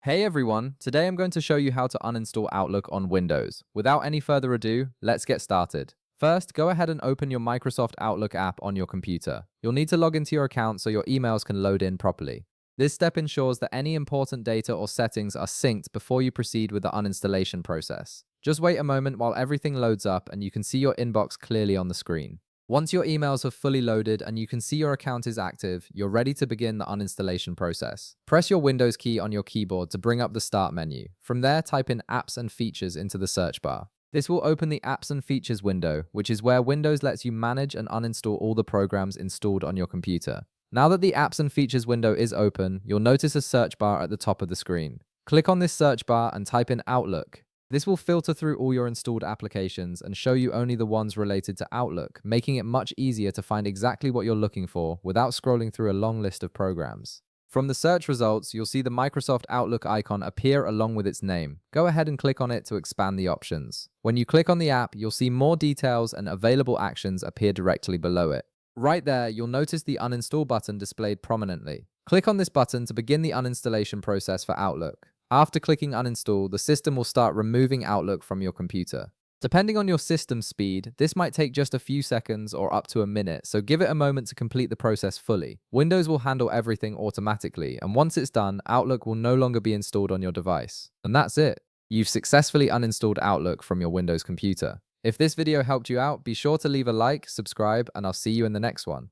Hey everyone, today I'm going to show you how to uninstall Outlook on Windows. Without any further ado, let's get started. First, go ahead and open your Microsoft Outlook app on your computer. You'll need to log into your account so your emails can load in properly. This step ensures that any important data or settings are synced before you proceed with the uninstallation process. Just wait a moment while everything loads up and you can see your inbox clearly on the screen. Once your emails have fully loaded and you can see your account is active, you're ready to begin the uninstallation process. Press your Windows key on your keyboard to bring up the Start menu. From there, type in Apps and Features into the search bar. This will open the Apps and Features window, which is where Windows lets you manage and uninstall all the programs installed on your computer. Now that the Apps and Features window is open, you'll notice a search bar at the top of the screen. Click on this search bar and type in Outlook. This will filter through all your installed applications and show you only the ones related to Outlook, making it much easier to find exactly what you're looking for without scrolling through a long list of programs. From the search results, you'll see the Microsoft Outlook icon appear along with its name. Go ahead and click on it to expand the options. When you click on the app, you'll see more details and available actions appear directly below it. Right there, you'll notice the Uninstall button displayed prominently. Click on this button to begin the uninstallation process for Outlook. After clicking Uninstall, the system will start removing Outlook from your computer. Depending on your system speed, this might take just a few seconds or up to a minute, so give it a moment to complete the process fully. Windows will handle everything automatically, and once it's done, Outlook will no longer be installed on your device. And that's it. You've successfully uninstalled Outlook from your Windows computer. If this video helped you out, be sure to leave a like, subscribe, and I'll see you in the next one.